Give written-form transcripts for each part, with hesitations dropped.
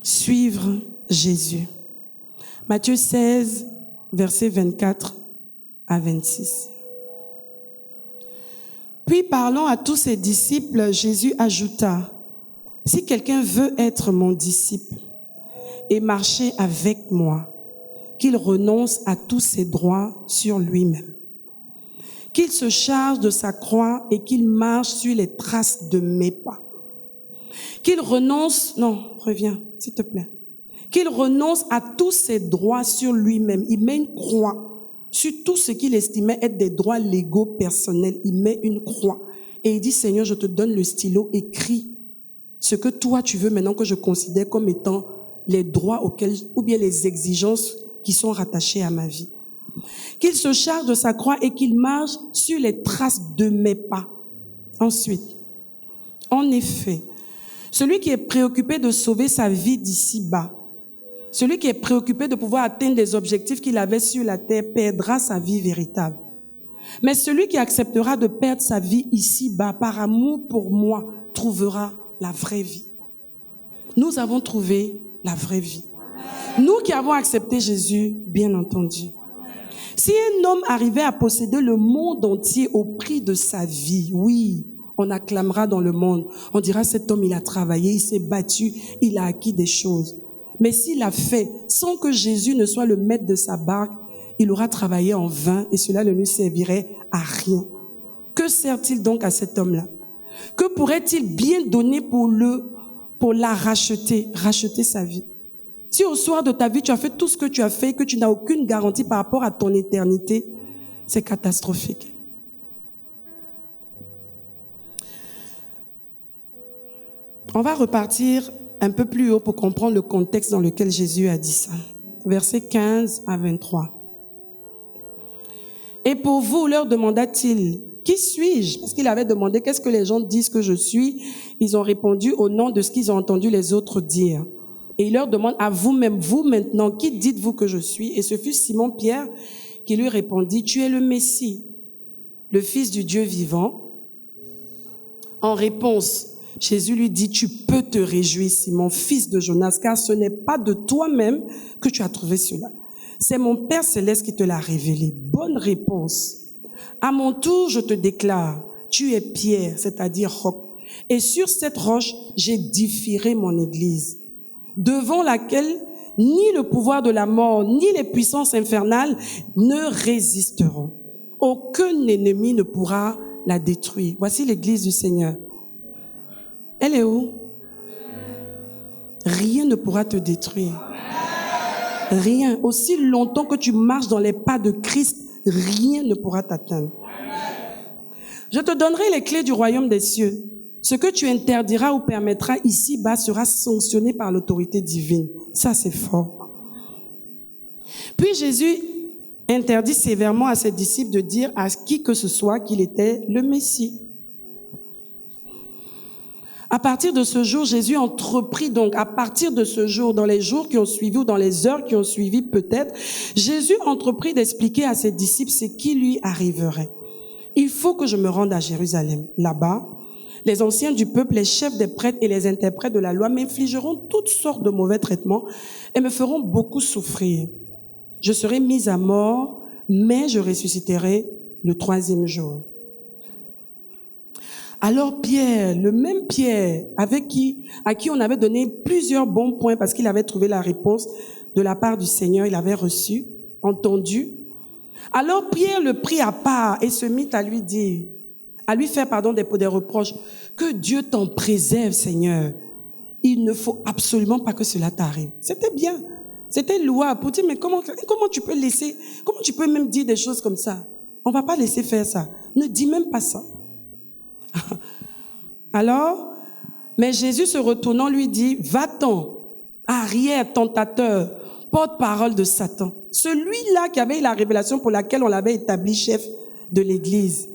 Suivre Jésus. Matthieu 16, versets 24 à 26. Puis parlant à tous ses disciples, Jésus ajouta, « Si quelqu'un veut être mon disciple et marcher avec moi, qu'il renonce à tous ses droits sur lui-même, qu'il se charge de sa croix et qu'il marche sur les traces de mes pas. Qu'il renonce, s'il te plaît, qu'il renonce à tous ses droits sur lui-même. Il met une croix sur tout ce qu'il estimait être des droits légaux personnels. Il met une croix et il dit, Seigneur, je te donne le stylo, écris ce que toi tu veux maintenant que je considère comme étant les droits auxquels, ou bien les exigences qui sont rattachées à ma vie. Qu'il se charge de sa croix et qu'il marche sur les traces de mes pas. Ensuite, en effet, celui qui est préoccupé de sauver sa vie d'ici-bas, celui qui est préoccupé de pouvoir atteindre les objectifs qu'il avait sur la terre, perdra sa vie véritable. Mais celui qui acceptera de perdre sa vie ici-bas par amour pour moi, trouvera la vraie vie. Nous avons trouvé la vraie vie. Nous qui avons accepté Jésus, bien entendu. Si un homme arrivait à posséder le monde entier au prix de sa vie, oui, on acclamera dans le monde. On dira, cet homme, il a travaillé, il s'est battu, il a acquis des choses. Mais s'il a fait sans que Jésus ne soit le maître de sa barque, il aura travaillé en vain et cela ne lui servirait à rien. Que sert-il donc à cet homme-là? Que pourrait-il bien donner pour la racheter sa vie? Si au soir de ta vie, tu as fait tout ce que tu as fait et que tu n'as aucune garantie par rapport à ton éternité, c'est catastrophique. On va repartir un peu plus haut pour comprendre le contexte dans lequel Jésus a dit ça. Versets 15 à 23. Et pour vous, leur demanda-t-il, qui suis-je? Parce qu'il avait demandé, qu'est-ce que les gens disent que je suis? Ils ont répondu au nom de ce qu'ils ont entendu les autres dire. Et il leur demande à vous-même, vous maintenant, qui dites-vous que je suis? Et ce fut Simon-Pierre qui lui répondit, tu es le Messie, le Fils du Dieu vivant. En réponse, Jésus lui dit, tu peux te réjouir, Simon, fils de Jonas, car ce n'est pas de toi-même que tu as trouvé cela. C'est mon Père céleste qui te l'a révélé. Bonne réponse. À mon tour, je te déclare, tu es Pierre, c'est-à-dire roc. Et sur cette roche, j'édifierai mon église, devant laquelle ni le pouvoir de la mort, ni les puissances infernales ne résisteront. Aucun ennemi ne pourra la détruire. Voici l'église du Seigneur. Elle est où? Rien ne pourra te détruire. Rien. Aussi longtemps que tu marches dans les pas de Christ, rien ne pourra t'atteindre. Je te donnerai les clés du royaume des cieux. Ce que tu interdiras ou permettras ici-bas sera sanctionné par l'autorité divine. Ça, c'est fort. Puis Jésus interdit sévèrement à ses disciples de dire à qui que ce soit qu'il était le Messie. À partir de ce jour, Jésus entreprit donc, à partir de ce jour, dans les jours qui ont suivi ou dans les heures qui ont suivi peut-être, Jésus entreprit d'expliquer à ses disciples ce qui lui arriverait. Il faut que je me rende à Jérusalem. Là-bas, les anciens du peuple, les chefs des prêtres et les interprètes de la loi m'infligeront toutes sortes de mauvais traitements et me feront beaucoup souffrir. Je serai mis à mort, mais je ressusciterai le 3e jour. Alors Pierre, le même Pierre à qui on avait donné plusieurs bons points parce qu'il avait trouvé la réponse de la part du Seigneur, il avait reçu, entendu. Alors Pierre le prit à part et se mit à lui dire, à lui faire des reproches. Que Dieu t'en préserve, Seigneur. Il ne faut absolument pas que cela t'arrive. C'était bien. C'était louable pour dire, mais comment tu peux même dire des choses comme ça? On va pas laisser faire ça. Ne dis même pas ça. Alors, mais Jésus se retournant lui dit, va-t'en, arrière, tentateur, porte-parole de Satan. Celui-là qui avait eu la révélation pour laquelle on l'avait établi chef de l'église.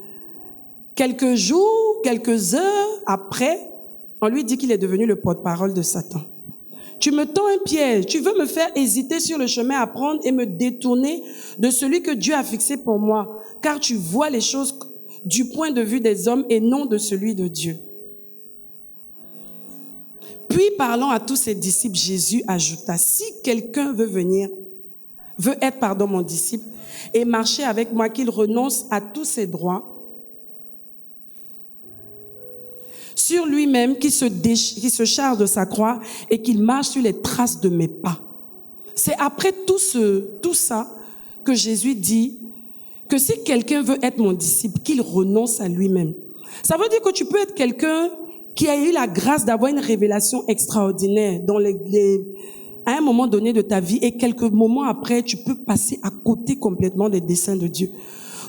Quelques jours, quelques heures après, on lui dit qu'il est devenu le porte-parole de Satan. Tu me tends un piège, tu veux me faire hésiter sur le chemin à prendre et me détourner de celui que Dieu a fixé pour moi, car tu vois les choses du point de vue des hommes et non de celui de Dieu. Puis, parlant à tous ses disciples, Jésus ajouta, si quelqu'un veut être mon disciple et marcher avec moi, qu'il renonce à tous ses droits, sur lui-même, qu'il se charge de sa croix et qu'il marche sur les traces de mes pas. C'est après tout ça que Jésus dit que si quelqu'un veut être mon disciple, qu'il renonce à lui-même. Ça veut dire que tu peux être quelqu'un qui a eu la grâce d'avoir une révélation extraordinaire à un moment donné de ta vie et quelques moments après, tu peux passer à côté complètement des desseins de Dieu.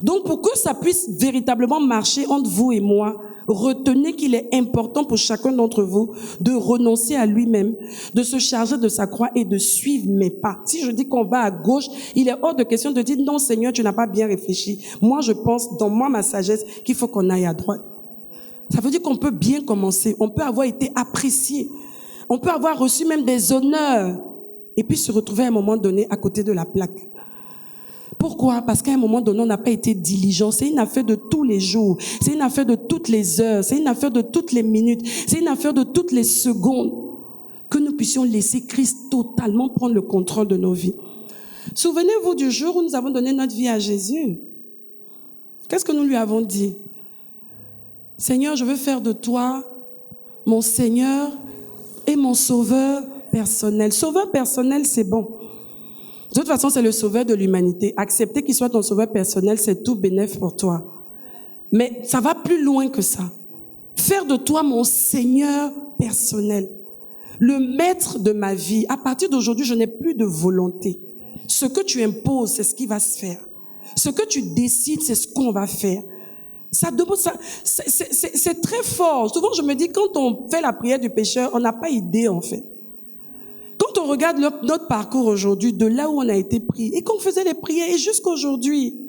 Donc, pour que ça puisse véritablement marcher entre vous et moi, retenez qu'il est important pour chacun d'entre vous de renoncer à lui-même, de se charger de sa croix et de suivre mes pas. Si je dis qu'on va à gauche, il est hors de question de dire non Seigneur, tu n'as pas bien réfléchi. Moi, je pense, dans ma sagesse, qu'il faut qu'on aille à droite. Ça veut dire qu'on peut bien commencer, on peut avoir été apprécié, on peut avoir reçu même des honneurs et puis se retrouver à un moment donné à côté de la plaque. Pourquoi? Parce qu'à un moment donné, on n'a pas été diligent. C'est une affaire de tous les jours. C'est une affaire de toutes les heures. C'est une affaire de toutes les minutes. C'est une affaire de toutes les secondes. Que nous puissions laisser Christ totalement prendre le contrôle de nos vies. Souvenez-vous du jour où nous avons donné notre vie à Jésus. Qu'est-ce que nous lui avons dit? Seigneur, je veux faire de toi mon Seigneur et mon sauveur personnel. Sauveur personnel, c'est bon. De toute façon, c'est le sauveur de l'humanité. Accepter qu'il soit ton sauveur personnel, c'est tout bénéf pour toi. Mais ça va plus loin que ça. Faire de toi mon Seigneur personnel. Le maître de ma vie. À partir d'aujourd'hui, je n'ai plus de volonté. Ce que tu imposes, c'est ce qui va se faire. Ce que tu décides, c'est ce qu'on va faire. C'est très fort. Souvent, je me dis, quand on fait la prière du pécheur, on n'a pas idée, en fait. Quand on regarde notre parcours aujourd'hui, de là où on a été pris, et qu'on faisait les prières, et jusqu'à aujourd'hui,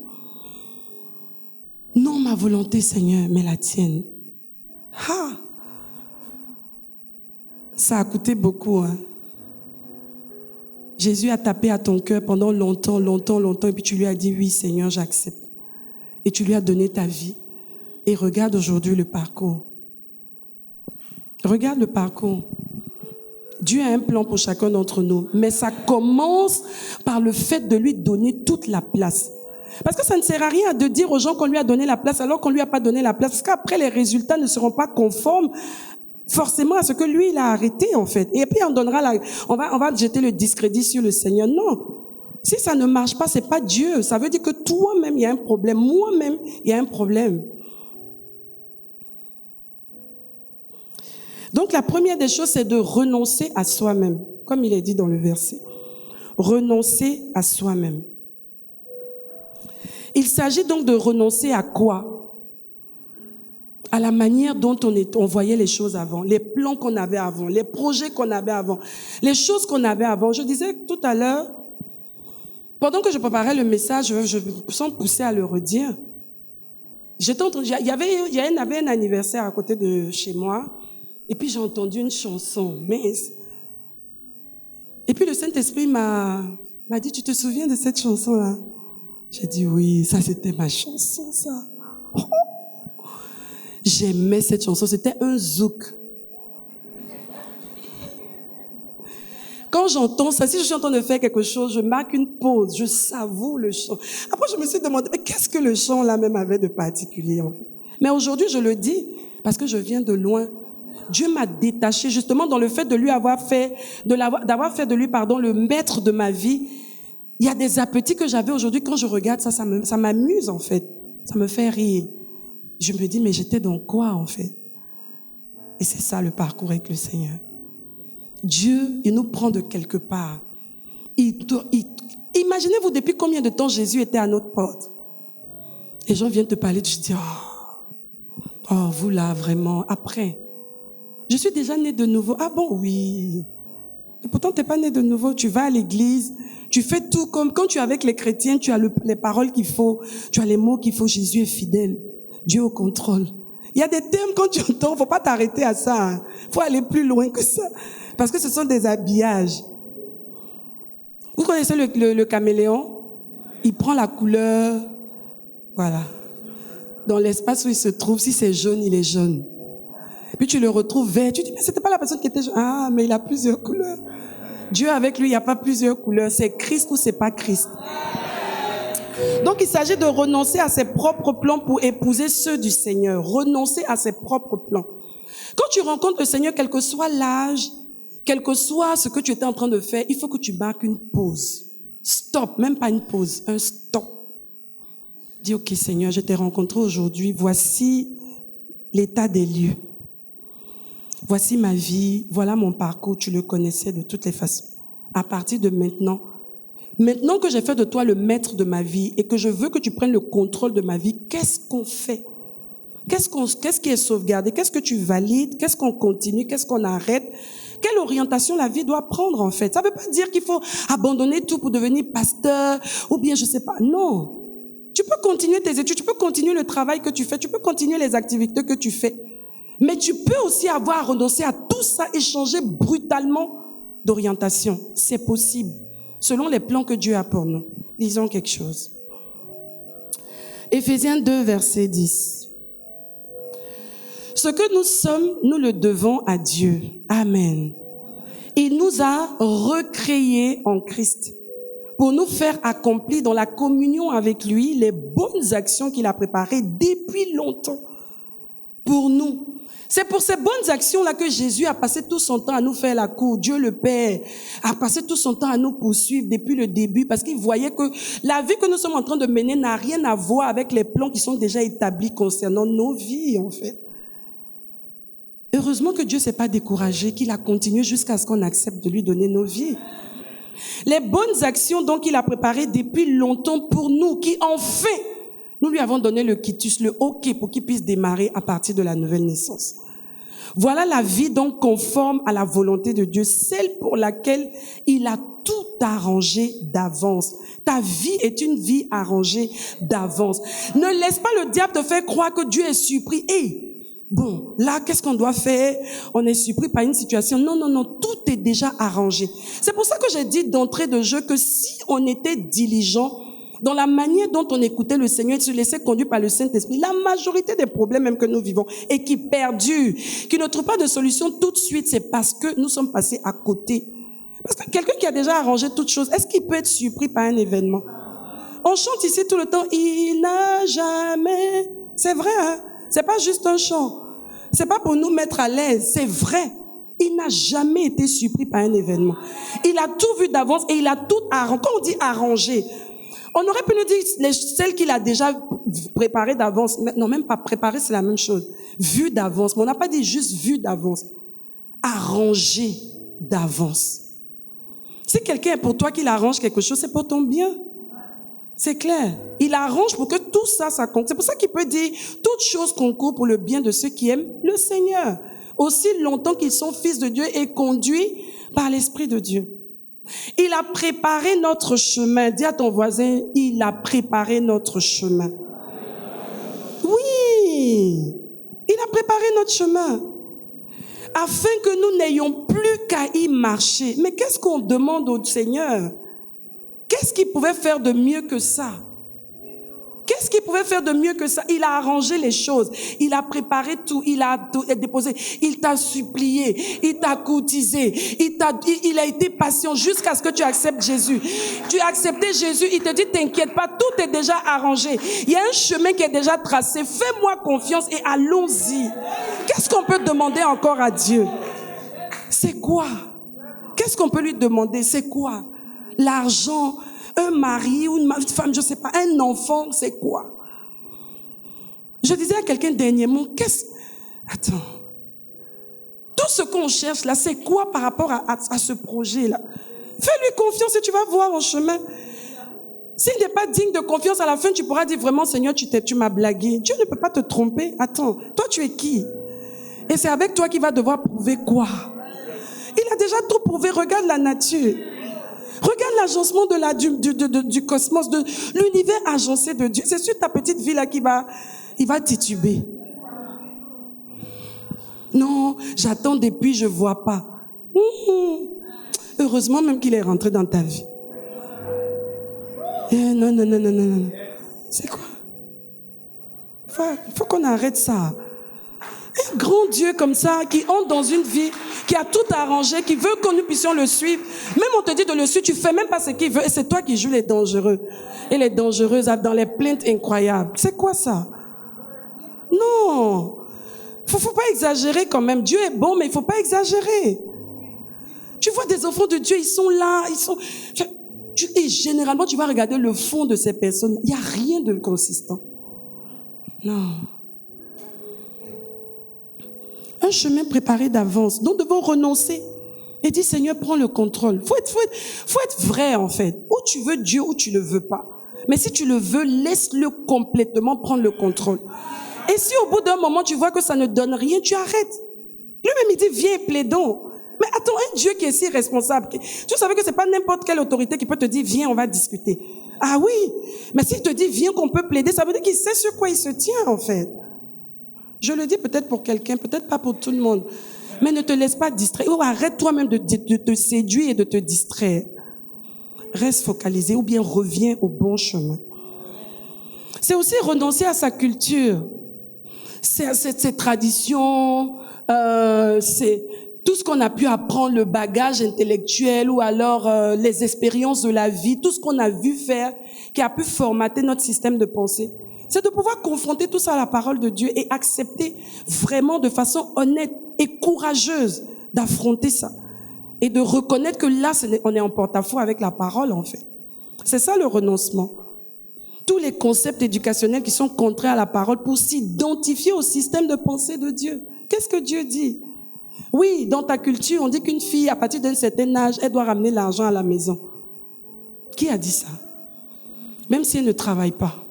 non ma volonté, Seigneur, mais la tienne. Ah, ça a coûté beaucoup. Hein. Jésus a tapé à ton cœur pendant longtemps, et puis tu lui as dit, oui, Seigneur, j'accepte. Et tu lui as donné ta vie. Et regarde aujourd'hui le parcours. Regarde le parcours. Dieu a un plan pour chacun d'entre nous, mais ça commence par le fait de lui donner toute la place. Parce que ça ne sert à rien de dire aux gens qu'on lui a donné la place alors qu'on lui a pas donné la place, parce qu'après les résultats ne seront pas conformes forcément à ce que lui il a arrêté en fait. Et puis on va jeter le discrédit sur le Seigneur. Non. Si ça ne marche pas, c'est pas Dieu. Ça veut dire que toi-même il y a un problème, moi-même il y a un problème. Donc la première des choses, c'est de renoncer à soi-même, comme il est dit dans le verset. Renoncer à soi-même. Il s'agit donc de renoncer à quoi? À la manière dont on voyait les choses avant, les plans qu'on avait avant, les projets qu'on avait avant, les choses qu'on avait avant. Je disais tout à l'heure, pendant que je préparais le message, je me sens poussée à le redire. Il y avait un anniversaire à côté de chez moi. Et puis j'ai entendu une chanson, mince. Et puis le Saint-Esprit m'a dit, tu te souviens de cette chanson-là? J'ai dit, oui, ça c'était ma chanson, ça. Oh, j'aimais cette chanson, c'était un zouk. Quand j'entends ça, si je suis en train de faire quelque chose, je marque une pause, je savoure le chant. Après, je me suis demandé, mais qu'est-ce que le chant là même avait de particulier en fait? Mais aujourd'hui, je le dis, parce que je viens de loin. Dieu m'a détaché justement dans le fait de lui d'avoir fait de lui, le maître de ma vie. Il y a des appétits que j'avais aujourd'hui. Quand je regarde ça, ça m'amuse en fait. Ça me fait rire. Je me dis, mais j'étais dans quoi en fait? Et c'est ça le parcours avec le Seigneur. Dieu, il nous prend de quelque part. Imaginez-vous depuis combien de temps Jésus était à notre porte. Les gens viennent te parler, je dis, oh, vous là, vraiment, après. Je suis déjà né de nouveau. Ah bon, oui. Et pourtant, tu n'es pas né de nouveau. Tu vas à l'église, tu fais tout comme quand tu es avec les chrétiens, tu as les paroles qu'il faut, tu as les mots qu'il faut. Jésus est fidèle. Dieu au contrôle. Il y a des thèmes quand tu entends, faut pas t'arrêter à ça. Hein. Faut aller plus loin que ça. Parce que ce sont des habillages. Vous connaissez le caméléon? Il prend la couleur, voilà. Dans l'espace où il se trouve, si c'est jaune, il est jaune. Puis tu le retrouves vert. Tu dis, mais c'était pas la personne qui était... Ah, mais il a plusieurs couleurs. Dieu avec lui, il n'y a pas plusieurs couleurs. C'est Christ ou c'est pas Christ. Donc il s'agit de renoncer à ses propres plans pour épouser ceux du Seigneur. Renoncer à ses propres plans. Quand tu rencontres le Seigneur, quel que soit l'âge, quel que soit ce que tu étais en train de faire, il faut que tu marques une pause. Stop, même pas une pause, un stop. Dis, ok Seigneur, je t'ai rencontré aujourd'hui, voici l'état des lieux. Voici ma vie, voilà mon parcours, tu le connaissais de toutes les façons. À partir de maintenant, maintenant que j'ai fait de toi le maître de ma vie et que je veux que tu prennes le contrôle de ma vie, qu'est-ce qu'on fait? Qu'est-ce qui est sauvegardé? Qu'est-ce que tu valides? Qu'est-ce qu'on continue? Qu'est-ce qu'on arrête? Quelle orientation la vie doit prendre en fait? Ça ne veut pas dire qu'il faut abandonner tout pour devenir pasteur ou bien je sais pas. Non. Tu peux continuer tes études, tu peux continuer le travail que tu fais, tu peux continuer les activités que tu fais. Mais tu peux aussi avoir à renoncer à tout ça et changer brutalement d'orientation. C'est possible, selon les plans que Dieu a pour nous. Lisons quelque chose. Éphésiens 2, verset 10. Ce que nous sommes, nous le devons à Dieu. Amen. Il nous a recréés en Christ pour nous faire accomplir dans la communion avec lui les bonnes actions qu'il a préparées depuis longtemps pour nous. C'est pour ces bonnes actions-là que Jésus a passé tout son temps à nous faire la cour. Dieu le Père a passé tout son temps à nous poursuivre depuis le début parce qu'il voyait que la vie que nous sommes en train de mener n'a rien à voir avec les plans qui sont déjà établis concernant nos vies, en fait. Heureusement que Dieu ne s'est pas découragé, qu'il a continué jusqu'à ce qu'on accepte de lui donner nos vies. Les bonnes actions donc qu'il a préparées depuis longtemps pour nous, qui enfin, nous lui avons donné le quitus, le OK pour qu'il puisse démarrer à partir de la nouvelle naissance. Voilà la vie donc conforme à la volonté de Dieu, celle pour laquelle il a tout arrangé d'avance. Ta vie est une vie arrangée d'avance. Ne laisse pas le diable te faire croire que Dieu est surpris. Bon, là, qu'est-ce qu'on doit faire? On est surpris par une situation. Non, non, non, tout est déjà arrangé. C'est pour ça que j'ai dit d'entrée de jeu que si on était diligent dans la manière dont on écoutait le Seigneur et se laissait conduire par le Saint-Esprit, la majorité des problèmes même que nous vivons et qui perdurent, qui ne trouvent pas de solution tout de suite, c'est parce que nous sommes passés à côté. Parce que quelqu'un qui a déjà arrangé toutes choses, est-ce qu'il peut être surpris par un événement? On chante ici tout le temps, il n'a jamais... C'est vrai, hein? C'est pas juste un chant. C'est pas pour nous mettre à l'aise. C'est vrai. Il n'a jamais été surpris par un événement. Il a tout vu d'avance et il a tout arrangé. Quand on dit arrangé, on aurait pu nous dire celles qu'il a déjà préparées d'avance. Non, même pas préparées, c'est la même chose. Vu d'avance. Mais on n'a pas dit juste vu d'avance. Arrangé d'avance. Si quelqu'un est pour toi qu'il arrange quelque chose, c'est pour ton bien. C'est clair. Il arrange pour que tout ça, ça compte. C'est pour ça qu'il peut dire toutes choses concourent pour le bien de ceux qui aiment le Seigneur. Aussi longtemps qu'ils sont fils de Dieu et conduits par l'Esprit de Dieu. Il a préparé notre chemin. Dis à ton voisin, il a préparé notre chemin. Oui, il a préparé notre chemin. Afin que nous n'ayons plus qu'à y marcher. Mais qu'est-ce qu'on demande au Seigneur? Qu'est-ce qu'il pouvait faire de mieux que ça? Qu'est-ce qu'il pouvait faire de mieux que ça? Il a arrangé les choses. Il a préparé tout. Il a tout déposé. Il t'a supplié. Il t'a courtisé. Il a été patient jusqu'à ce que tu acceptes Jésus. Tu as accepté Jésus. Il te dit, t'inquiète pas, tout est déjà arrangé. Il y a un chemin qui est déjà tracé. Fais-moi confiance et allons-y. Qu'est-ce qu'on peut demander encore à Dieu? C'est quoi? Qu'est-ce qu'on peut lui demander? C'est quoi? L'argent, un mari ou une femme, je sais pas, un enfant, c'est quoi? Je disais à quelqu'un dernièrement, attends, tout ce qu'on cherche là, c'est quoi par rapport à ce projet-là? Fais-lui confiance et tu vas voir en chemin. S'il n'est pas digne de confiance, à la fin, tu pourras dire vraiment, Seigneur, tu m'as blagué. Dieu ne peut pas te tromper. Attends, toi, tu es qui? Et c'est avec toi qu'il va devoir prouver quoi? Il a déjà tout prouvé. Regarde la nature. Regarde l'agencement du cosmos, de l'univers agencé de Dieu. C'est sur ta petite vie là il va tituber. Non, j'attends depuis, je vois pas. Heureusement même qu'il est rentré dans ta vie. Non. C'est quoi? Il faut qu'on arrête ça. Et un grand Dieu comme ça, qui entre dans une vie, qui a tout arrangé, qui veut que nous puissions le suivre. Même on te dit de le suivre, tu fais même pas ce qu'il veut, et c'est toi qui joues les dangereux. Et les dangereuses dans les plaintes incroyables. C'est quoi ça? Non. Faut pas exagérer quand même. Dieu est bon, mais il faut pas exagérer. Tu vois des enfants de Dieu, ils sont là, et généralement, tu vas regarder le fond de ces personnes. Il n'y a rien de consistant. Non. Un chemin préparé d'avance. Nous devons renoncer et dire, Seigneur, prends le contrôle. Faut être vrai, en fait. Ou tu veux Dieu, ou tu le veux pas. Mais si tu le veux, laisse-le complètement prendre le contrôle. Et si au bout d'un moment, tu vois que ça ne donne rien, tu arrêtes. Lui-même, il dit, viens et plaidons. Mais attends, un Dieu qui est si responsable, tu savais que c'est pas n'importe quelle autorité qui peut te dire, viens, on va discuter. Ah oui, mais s'il te dit, viens qu'on peut plaider, ça veut dire qu'il sait sur quoi il se tient, en fait. Je le dis peut-être pour quelqu'un, peut-être pas pour tout le monde. Mais ne te laisse pas distraire. Ou arrête toi-même de te séduire et de te distraire. Reste focalisé ou bien reviens au bon chemin. C'est aussi renoncer à sa culture. C'est ses traditions, c'est tout ce qu'on a pu apprendre, le bagage intellectuel ou alors les expériences de la vie, tout ce qu'on a vu faire, qui a pu formater notre système de pensée. C'est de pouvoir confronter tout ça à la parole de Dieu et accepter vraiment de façon honnête et courageuse d'affronter ça. Et de reconnaître que là, on est en porte-à-faux avec la parole, en fait. C'est ça le renoncement. Tous les concepts éducationnels qui sont contraires à la parole pour s'identifier au système de pensée de Dieu. Qu'est-ce que Dieu dit? Oui, dans ta culture, on dit qu'une fille, à partir d'un certain âge, elle doit ramener l'argent à la maison. Qui a dit ça? Même si elle ne travaille pas.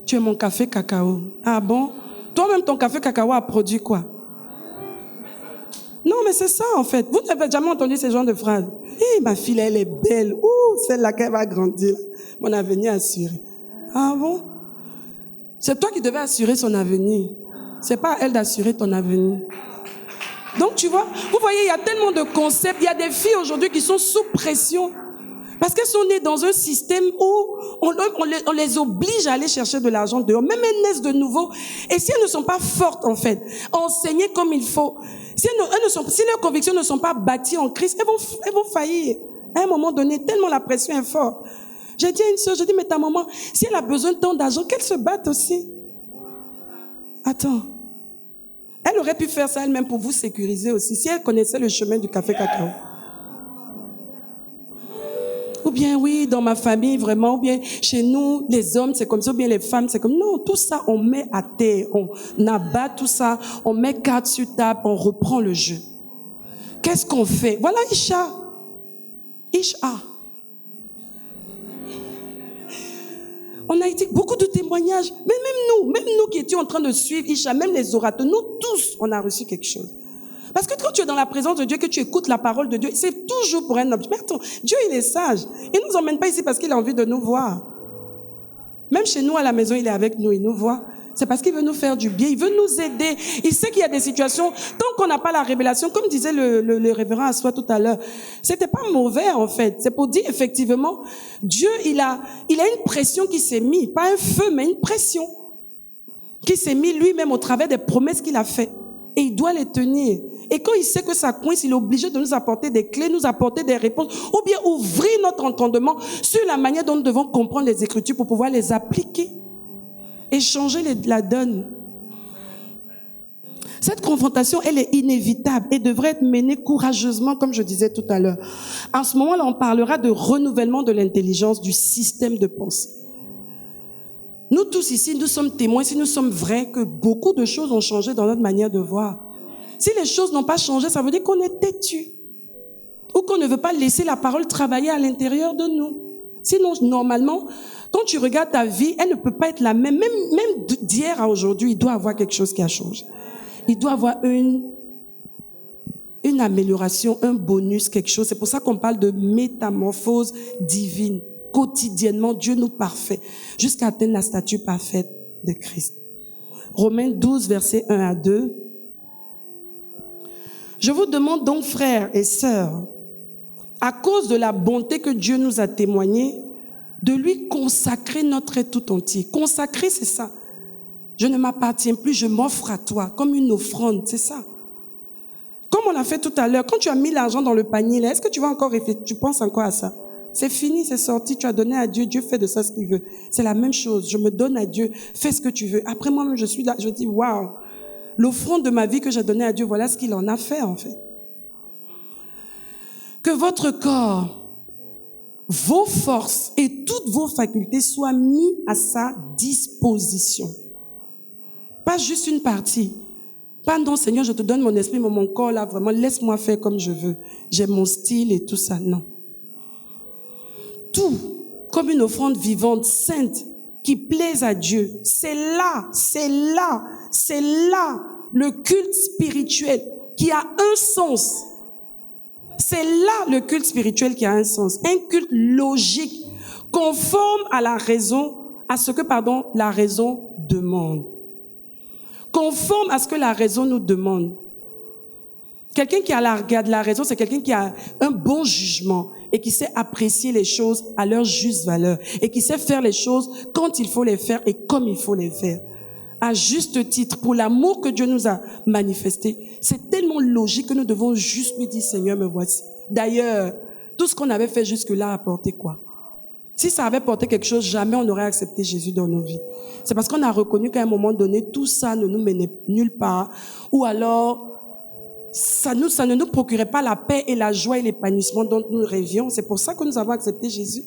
Tu es mon café cacao. Ah bon? Toi-même, ton café cacao a produit quoi? Non, mais c'est ça, en fait. Vous n'avez jamais entendu ce genre de phrase. Eh, ma fille, elle est belle. Ouh, celle-là qu'elle va grandir. Mon avenir assuré. Ah bon? C'est toi qui devais assurer son avenir. C'est pas à elle d'assurer ton avenir. Donc, tu vois, vous voyez, il y a tellement de concepts. Il y a des filles aujourd'hui qui sont sous pression. Parce qu'elles sont nées dans un système où on les oblige à aller chercher de l'argent dehors. Même elles naissent de nouveau. Et si elles ne sont pas fortes, en fait, enseignées comme il faut, si leurs convictions ne sont pas bâties en Christ, elles vont faillir. À un moment donné, tellement la pression est forte. J'ai dit à une soeur, mais ta maman, si elle a besoin de tant d'argent, qu'elle se batte aussi. Attends. Elle aurait pu faire ça elle-même pour vous sécuriser aussi, si elle connaissait le chemin du café cacao. Ou bien, oui, dans ma famille, vraiment, ou bien chez nous, les hommes, c'est comme ça, ou bien les femmes, c'est comme... Non, tout ça, on met à terre, on abat tout ça, on met carte sur table, on reprend le jeu. Qu'est-ce qu'on fait? Voilà Isha. On a été beaucoup de témoignages, mais même nous qui étions en train de suivre Isha, même les orateurs, nous tous, on a reçu quelque chose. Parce que quand tu es dans la présence de Dieu, que tu écoutes la parole de Dieu, c'est toujours pour un homme. Mais attends, Dieu, il est sage. Il ne nous emmène pas ici parce qu'il a envie de nous voir. Même chez nous, à la maison, il est avec nous, il nous voit. C'est parce qu'il veut nous faire du bien, il veut nous aider. Il sait qu'il y a des situations, tant qu'on n'a pas la révélation, comme disait le révérend Assois tout à l'heure, c'était pas mauvais en fait. C'est pour dire effectivement, Dieu, il a une pression qui s'est mise, pas un feu, mais une pression qui s'est mise lui-même au travers des promesses qu'il a faites. Et il doit les tenir. Et quand il sait que ça coince, il est obligé de nous apporter des clés, nous apporter des réponses, ou bien ouvrir notre entendement sur la manière dont nous devons comprendre les Écritures pour pouvoir les appliquer et changer la donne. Cette confrontation, elle est inévitable et devrait être menée courageusement, comme je disais tout à l'heure. En ce moment-là, on parlera de renouvellement de l'intelligence du système de pensée. Nous tous ici, nous sommes témoins, si nous sommes vrais, que beaucoup de choses ont changé dans notre manière de voir. Si les choses n'ont pas changé, ça veut dire qu'on est têtu. Ou qu'on ne veut pas laisser la parole travailler à l'intérieur de nous. Sinon, normalement, quand tu regardes ta vie, elle ne peut pas être la même. Même d'hier à aujourd'hui, il doit y avoir quelque chose qui a changé. Il doit y avoir une amélioration, un bonus, quelque chose. C'est pour ça qu'on parle de métamorphose divine. Quotidiennement, Dieu nous parfait, jusqu'à atteindre la stature parfaite de Christ. Romains 12, versets 1 à 2. Je vous demande donc, frères et sœurs, à cause de la bonté que Dieu nous a témoignée, de lui consacrer notre être tout entier. Consacrer, c'est ça. Je ne m'appartiens plus, je m'offre à toi comme une offrande, c'est ça. Comme on l'a fait tout à l'heure, quand tu as mis l'argent dans le panier, là, est-ce que tu vas encore réfléchir, tu penses encore à ça? C'est fini, c'est sorti, tu as donné à Dieu, Dieu fait de ça ce qu'il veut. C'est la même chose, je me donne à Dieu, fais ce que tu veux. Après moi-même, je suis là, je dis, waouh, l'offrande de ma vie que j'ai donnée à Dieu, voilà ce qu'il en a fait en fait. Que votre corps, vos forces et toutes vos facultés soient mis à sa disposition. Pas juste une partie. Pas non, Seigneur, je te donne mon esprit, mais mon corps là, vraiment, laisse-moi faire comme je veux. J'ai mon style et tout ça. Non. Tout, comme une offrande vivante, sainte, qui plaise à Dieu. C'est là le culte spirituel qui a un sens. C'est là le culte spirituel qui a un sens. Un culte logique, conforme à la raison, à ce que, la raison demande. Conforme à ce que la raison nous demande. Quelqu'un qui a de la raison, c'est quelqu'un qui a un bon jugement et qui sait apprécier les choses à leur juste valeur et qui sait faire les choses quand il faut les faire et comme il faut les faire. À juste titre, pour l'amour que Dieu nous a manifesté, c'est tellement logique que nous devons juste lui dire, Seigneur, me voici. D'ailleurs, tout ce qu'on avait fait jusque-là a apporté quoi? Si ça avait porté quelque chose, jamais on n'aurait accepté Jésus dans nos vies. C'est parce qu'on a reconnu qu'à un moment donné, tout ça ne nous menait nulle part. Ou alors, ça ne nous procurait pas la paix et la joie et l'épanouissement dont nous rêvions. C'est pour ça que nous avons accepté Jésus.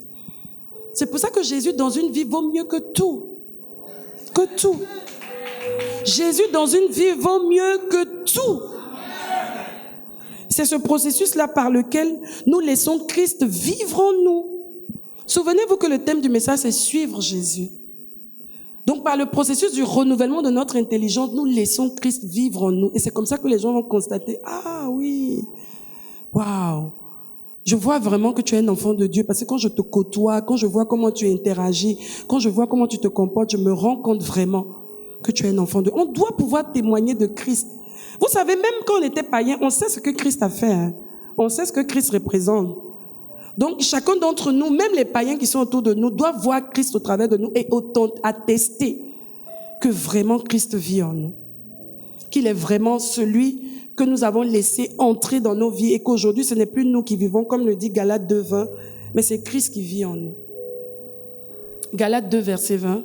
C'est pour ça que Jésus, dans une vie, vaut mieux que tout. Que tout. Jésus, dans une vie, vaut mieux que tout. C'est ce processus-là par lequel nous laissons Christ vivre en nous. Souvenez-vous que le thème du message, c'est suivre Jésus. Donc, par le processus du renouvellement de notre intelligence, nous laissons Christ vivre en nous. Et c'est comme ça que les gens vont constater, ah oui, waouh, je vois vraiment que tu es un enfant de Dieu. Parce que quand je te côtoie, quand je vois comment tu interagis, quand je vois comment tu te comportes, je me rends compte vraiment que tu es un enfant de Dieu. On doit pouvoir témoigner de Christ. Vous savez, même quand on était païen, on sait ce que Christ a fait. Hein. On sait ce que Christ représente. Donc, chacun d'entre nous, même les païens qui sont autour de nous, doivent voir Christ au travers de nous et attester que vraiment Christ vit en nous. Qu'il est vraiment celui que nous avons laissé entrer dans nos vies et qu'aujourd'hui, ce n'est plus nous qui vivons, comme le dit Galates 2, 20, mais c'est Christ qui vit en nous. Galates 2, verset 20.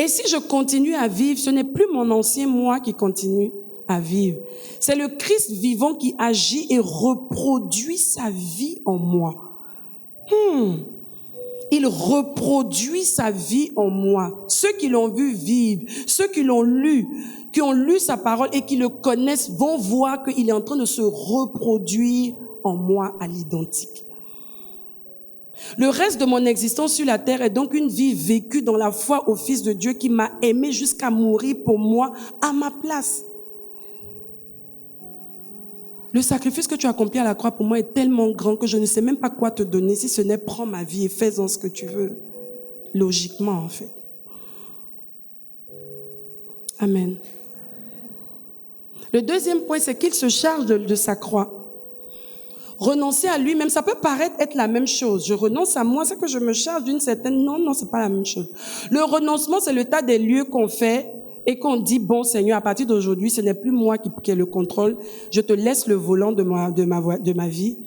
Et si je continue à vivre, ce n'est plus mon ancien moi qui continue à vivre. C'est le Christ vivant qui agit et reproduit sa vie en moi. Il reproduit sa vie en moi. Ceux qui l'ont vu vivre, ceux qui l'ont lu, qui ont lu sa parole et qui le connaissent vont voir qu'il est en train de se reproduire en moi à l'identique. Le reste de mon existence sur la terre est donc une vie vécue dans la foi au Fils de Dieu qui m'a aimé jusqu'à mourir pour moi à ma place. Le sacrifice que tu as accompli à la croix pour moi est tellement grand que je ne sais même pas quoi te donner si ce n'est prends ma vie et fais-en ce que tu veux. Logiquement, en fait. Amen. Le deuxième point, c'est qu'il se charge de sa croix. Renoncer à lui-même, ça peut paraître être la même chose. Je renonce à moi, c'est que je me charge d'une certaine... Non, c'est pas la même chose. Le renoncement, c'est l'état des lieux qu'on fait et qu'on dit, bon Seigneur, à partir d'aujourd'hui, ce n'est plus moi qui ai le contrôle. Je te laisse le volant de ma vie.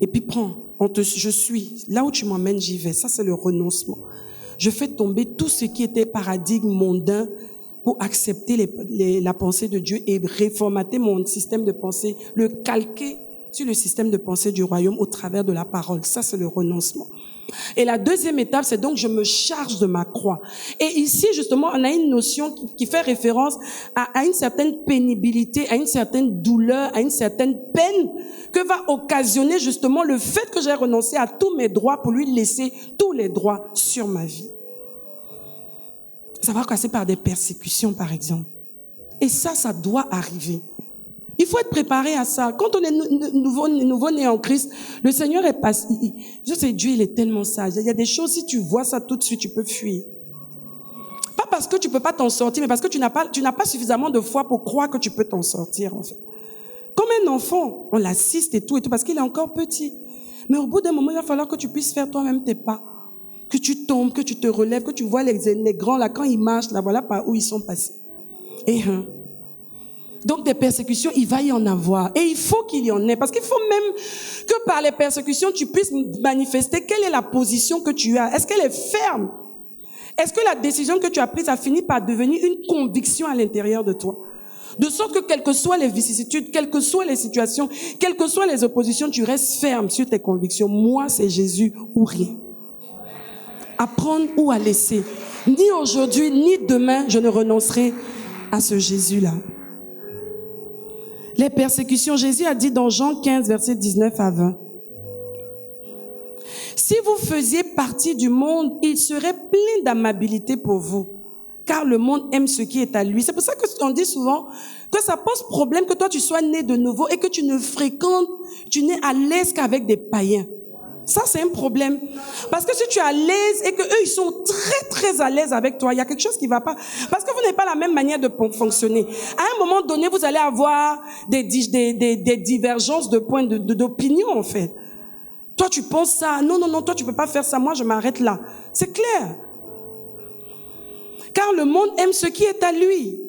Et puis prends, je suis. Là où tu m'emmènes, j'y vais. Ça, c'est le renoncement. Je fais tomber tout ce qui était paradigme mondain pour accepter la pensée de Dieu et réformater mon système de pensée, le calquer sur le système de pensée du royaume au travers de la parole. Ça, c'est le renoncement. Et la deuxième étape, c'est donc je me charge de ma croix. Et ici, justement, on a une notion qui fait référence à une certaine pénibilité, à une certaine douleur, à une certaine peine que va occasionner justement le fait que j'ai renoncé à tous mes droits pour lui laisser tous les droits sur ma vie. Ça va passer par des persécutions, par exemple. Et ça doit arriver. Il faut être préparé à ça. Quand on est nouveau-né en Christ, le Seigneur est passé. Je sais, Dieu, il est tellement sage. Il y a des choses, si tu vois ça tout de suite, tu peux fuir. Pas parce que tu peux pas t'en sortir, mais parce que tu n'as pas suffisamment de foi pour croire que tu peux t'en sortir, en fait. Comme un enfant, on l'assiste et tout, parce qu'il est encore petit. Mais au bout d'un moment, il va falloir que tu puisses faire toi-même tes pas. que tu tombes, que tu te relèves, que tu vois les grands là, quand ils marchent, là, voilà par où ils sont passés. Et donc des persécutions, il va y en avoir. Et il faut qu'il y en ait. Parce qu'il faut même que par les persécutions, tu puisses manifester quelle est la position que tu as. Est-ce qu'elle est ferme? Est-ce que la décision que tu as prise a fini par devenir une conviction à l'intérieur de toi? De sorte que quelles que soient les vicissitudes, quelles que soient les situations, quelles que soient les oppositions, tu restes ferme sur tes convictions. Moi, c'est Jésus ou rien. À prendre ou à laisser. Ni aujourd'hui, ni demain, je ne renoncerai à ce Jésus-là. Les persécutions, Jésus a dit dans Jean 15, versets 19 à 20. Si vous faisiez partie du monde, il serait plein d'amabilité pour vous, car le monde aime ce qui est à lui. C'est pour ça qu'on dit souvent que ça pose problème que toi tu sois né de nouveau et que tu ne fréquentes, tu n'es à l'aise qu'avec des païens. Ça, c'est un problème. Parce que si tu es à l'aise et que eux, ils sont très, très à l'aise avec toi, il y a quelque chose qui va pas. Parce que vous n'avez pas la même manière de fonctionner. À un moment donné, vous allez avoir des divergences de points d'opinion, en fait. Toi, tu penses ça. Non, non, non, toi, tu peux pas faire ça. Moi, je m'arrête là. C'est clair. Car le monde aime ce qui est à lui.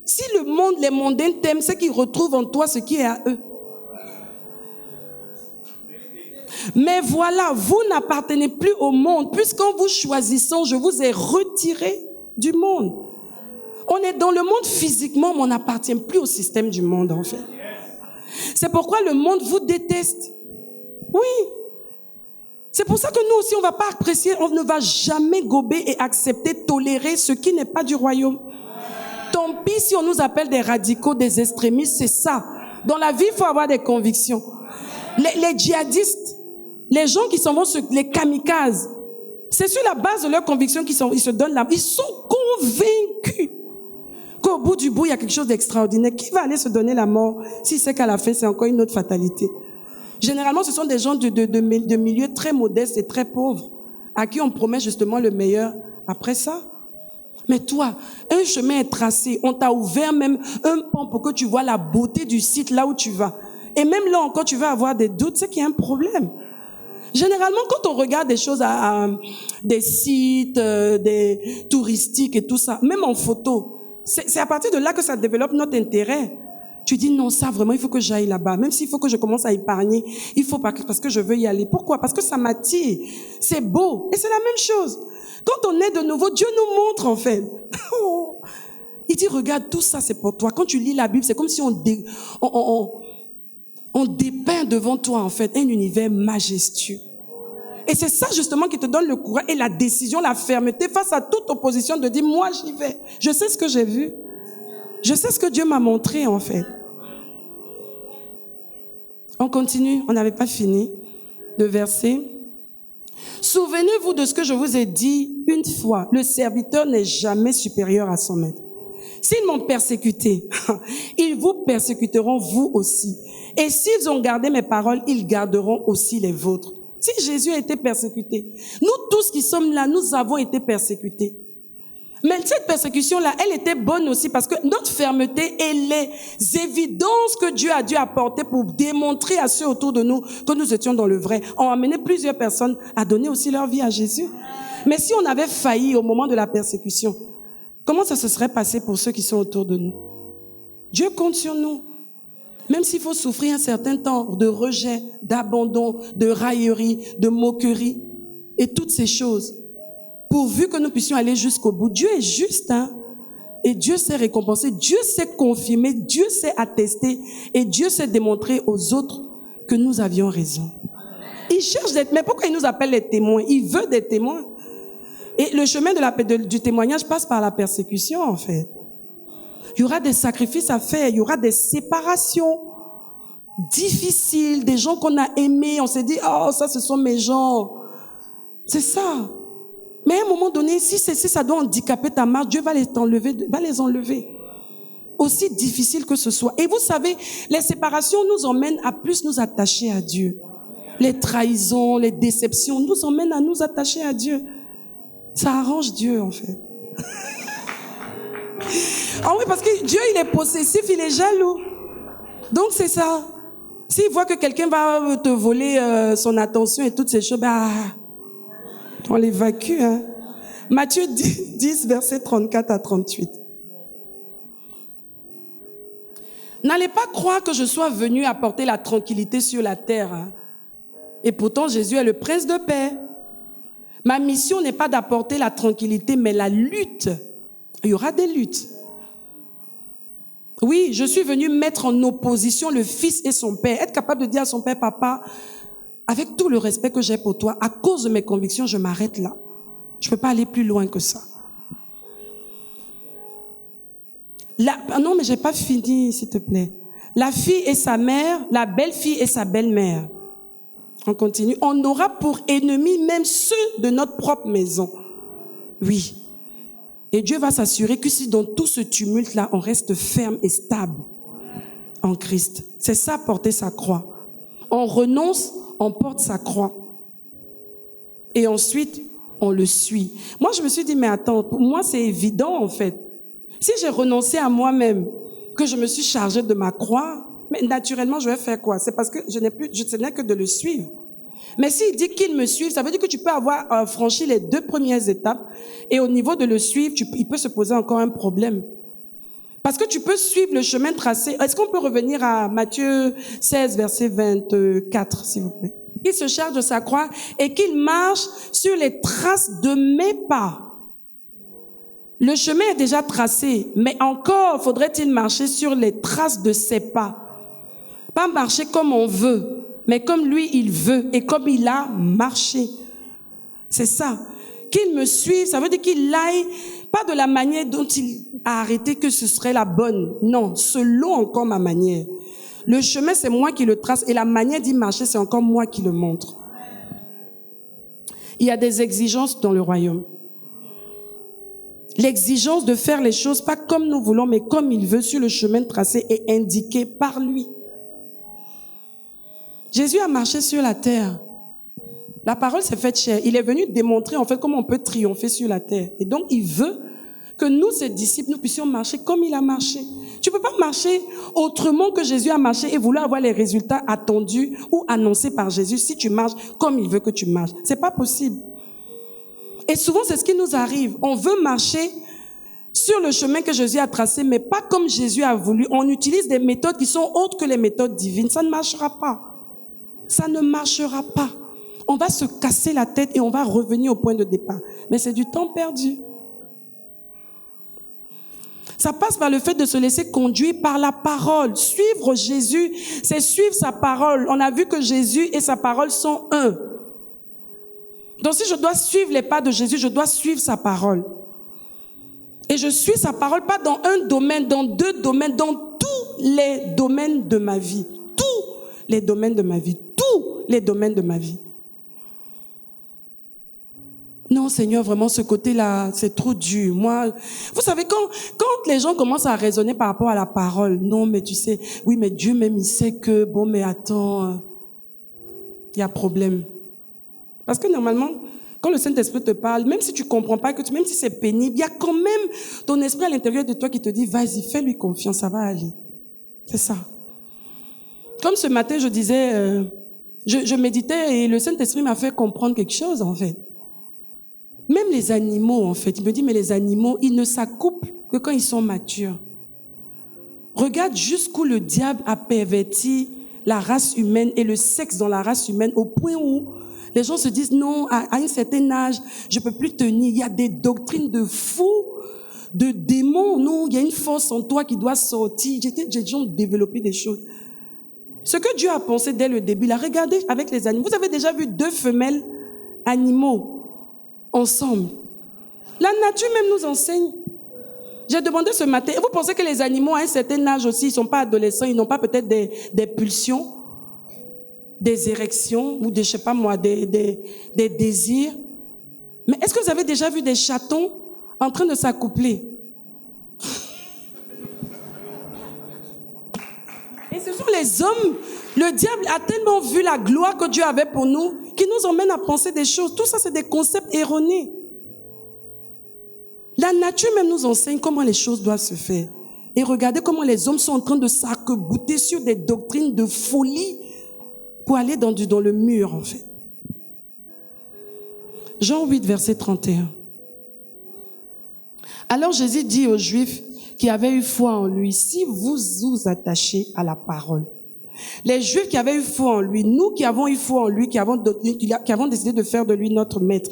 Si le monde, les mondains t'aiment, c'est qu'ils retrouvent en toi ce qui est à eux. Mais voilà, vous n'appartenez plus au monde, puisqu'en vous choisissant, je vous ai retiré du monde. On est dans le monde physiquement, mais on n'appartient plus au système du monde, en fait. C'est pourquoi le monde vous déteste. Oui. C'est pour ça que nous aussi, on ne va pas apprécier, on ne va jamais gober et accepter, tolérer ce qui n'est pas du royaume. Tant pis si on nous appelle des radicaux, des extrémistes, c'est ça. Dans la vie, il faut avoir des convictions. Les djihadistes, les gens qui s'en vont sur les kamikazes, c'est sur la base de leurs convictions qu'ils se donnent là. Ils sont convaincus qu'au bout du bout, il y a quelque chose d'extraordinaire. Qui va aller se donner la mort si c'est qu'à la fin, c'est encore une autre fatalité? Généralement, ce sont des gens de milieux très modestes et très pauvres, à qui on promet justement le meilleur après ça. Mais toi, un chemin est tracé. On t'a ouvert même un pont pour que tu vois la beauté du site là où tu vas. Et même là encore, tu vas avoir des doutes, c'est qu'il y a un problème. Généralement, quand on regarde des choses des sites, des touristiques et tout ça, même en photo, c'est à partir de là que ça développe notre intérêt. Tu dis non, ça vraiment, il faut que j'aille là-bas. Même s'il faut que je commence à épargner, il faut pas, parce que je veux y aller. Pourquoi? Parce que ça m'attire. C'est beau. Et c'est la même chose. Quand on est de nouveau, Dieu nous montre en fait. Il dit, regarde, tout ça c'est pour toi. Quand tu lis la Bible, c'est comme si on dépeint devant toi en fait un univers majestueux. Et c'est ça justement qui te donne le courage et la décision, la fermeté face à toute opposition de dire, moi j'y vais. Je sais ce que j'ai vu. Je sais ce que Dieu m'a montré en fait. On continue, on n'avait pas fini le verset. Souvenez-vous de ce que je vous ai dit une fois. Le serviteur n'est jamais supérieur à son maître. S'ils m'ont persécuté, ils vous persécuteront vous aussi. Et s'ils ont gardé mes paroles, ils garderont aussi les vôtres. Si Jésus a été persécuté, nous tous qui sommes là, nous avons été persécutés. Mais cette persécution-là, elle était bonne aussi parce que notre fermeté et les évidences que Dieu a dû apporter pour démontrer à ceux autour de nous que nous étions dans le vrai, ont amené plusieurs personnes à donner aussi leur vie à Jésus. Mais si on avait failli au moment de la persécution, comment ça se serait passé pour ceux qui sont autour de nous? Dieu compte sur nous. Même s'il faut souffrir un certain temps de rejet, d'abandon, de raillerie, de moquerie et toutes ces choses, pourvu que nous puissions aller jusqu'au bout. Dieu est juste, hein? Et Dieu sait récompenser, Dieu sait confirmer, Dieu sait attester et Dieu sait démontrer aux autres que nous avions raison. Il cherche d'être, mais pourquoi il nous appelle les témoins? Il veut des témoins. Et le chemin du témoignage passe par la persécution, en fait. Il y aura des sacrifices à faire, il y aura des séparations difficiles, des gens qu'on a aimés, on s'est dit, oh, ça, ce sont mes gens. C'est ça. Mais à un moment donné, si ça doit handicaper ta marche, Dieu va les enlever. Aussi difficile que ce soit. Et vous savez, les séparations nous emmènent à plus nous attacher à Dieu. Les trahisons, les déceptions nous emmènent à nous attacher à Dieu. Ça arrange Dieu, en fait. Ah oui, parce que Dieu, il est possessif, il est jaloux. Donc, c'est ça. S'il voit que quelqu'un va te voler son attention et toutes ces choses, On l'évacue, hein. Matthieu 10, versets 34 à 38. N'allez pas croire que je sois venu apporter la tranquillité sur la terre. Hein. Et pourtant, Jésus est le prince de paix. Ma mission n'est pas d'apporter la tranquillité, mais la lutte. Il y aura des luttes. Oui, je suis venu mettre en opposition le fils et son père. Être capable de dire à son père, papa, avec tout le respect que j'ai pour toi, à cause de mes convictions, je m'arrête là. Je ne peux pas aller plus loin que ça. Non, mais je n'ai pas fini, s'il te plaît. La fille et sa mère, la belle-fille et sa belle-mère. On continue. On aura pour ennemis même ceux de notre propre maison. Oui. Et Dieu va s'assurer que si dans tout ce tumulte-là, on reste ferme et stable en Christ. C'est ça, porter sa croix. On renonce, on porte sa croix. Et ensuite, on le suit. Moi, je me suis dit, mais attends, pour moi, c'est évident, en fait. Si j'ai renoncé à moi-même, que je me suis chargée de ma croix, mais naturellement, je vais faire quoi? C'est parce que je n'ai que de le suivre. Mais s'il dit qu'il me suive, ça veut dire que tu peux avoir franchi les 2 premières étapes et au niveau de le suivre, il peut se poser encore un problème. Parce que tu peux suivre le chemin tracé. Est-ce qu'on peut revenir à Matthieu 16, verset 24, s'il vous plaît? Il se charge de sa croix et qu'il marche sur les traces de mes pas. Le chemin est déjà tracé, mais encore faudrait-il marcher sur les traces de ses pas. Pas marcher comme on veut, mais comme lui, il veut et comme il a marché. C'est ça. Qu'il me suive, ça veut dire qu'il aille, pas de la manière dont il a arrêté que ce serait la bonne. Non, selon encore ma manière. Le chemin, c'est moi qui le trace et la manière d'y marcher, c'est encore moi qui le montre. Il y a des exigences dans le royaume. L'exigence de faire les choses pas comme nous voulons, mais comme il veut, sur le chemin tracé et indiqué par lui. Jésus a marché sur la terre. La parole s'est faite chair. Il est venu démontrer en fait comment on peut triompher sur la terre. Et donc, il veut que nous, ses disciples, nous puissions marcher comme il a marché. Tu peux pas marcher autrement que Jésus a marché et vouloir avoir les résultats attendus ou annoncés par Jésus si tu marches comme il veut que tu marches. C'est pas possible. Et souvent, c'est ce qui nous arrive. On veut marcher sur le chemin que Jésus a tracé, mais pas comme Jésus a voulu. On utilise des méthodes qui sont autres que les méthodes divines. Ça ne marchera pas. Ça ne marchera pas. On va se casser la tête et on va revenir au point de départ. Mais c'est du temps perdu. Ça passe par le fait de se laisser conduire par la parole. Suivre Jésus, c'est suivre sa parole. On a vu que Jésus et sa parole sont un. Donc si je dois suivre les pas de Jésus, je dois suivre sa parole. Et je suis sa parole pas dans un domaine, dans 2 domaines, dans tous les domaines de ma vie. Tous les domaines de ma vie. Tous les domaines de ma vie. Non, Seigneur, vraiment, ce côté-là, c'est trop dur. Moi, vous savez, quand les gens commencent à raisonner par rapport à la parole, non, mais tu sais, oui, mais Dieu même, il sait que, bon, mais attends, il y a problème. Parce que normalement, quand le Saint-Esprit te parle, même si tu comprends pas, même si c'est pénible, il y a quand même ton esprit à l'intérieur de toi qui te dit, vas-y, fais-lui confiance, ça va aller. C'est ça. Comme ce matin, je disais, je méditais et le Saint-Esprit m'a fait comprendre quelque chose, en fait. Même les animaux, en fait, il me dit, mais les animaux, ils ne s'accouplent que quand ils sont matures. Regarde jusqu'où le diable a perverti la race humaine et le sexe dans la race humaine au point où les gens se disent, non, à un certain âge, je peux plus tenir. Il y a des doctrines de fous, de démons. Non, il y a une force en toi qui doit sortir. J'ai déjà développé des choses. Ce que Dieu a pensé dès le début, il a regardé avec les animaux. Vous avez déjà vu 2 femelles animaux ensemble. La nature même nous enseigne. J'ai demandé ce matin, vous pensez que les animaux à un certain âge aussi, ils ne sont pas adolescents, ils n'ont pas peut-être des pulsions, des érections ou des, je sais pas moi, des désirs? Mais est-ce que vous avez déjà vu des chatons en train de s'accoupler? Et ce sont les hommes, le diable a tellement vu la gloire que Dieu avait pour nous, qu'il nous emmène à penser des choses. Tout ça, c'est des concepts erronés. La nature même nous enseigne comment les choses doivent se faire. Et regardez comment les hommes sont en train de s'arc-bouter sur des doctrines de folie pour aller dans le mur, en fait. Jean 8, verset 31. Alors Jésus dit aux Juifs qui avaient eu foi en lui, si vous vous attachez à la parole. Les Juifs qui avaient eu foi en lui, nous qui avons eu foi en lui, qui avons décidé de faire de lui notre maître.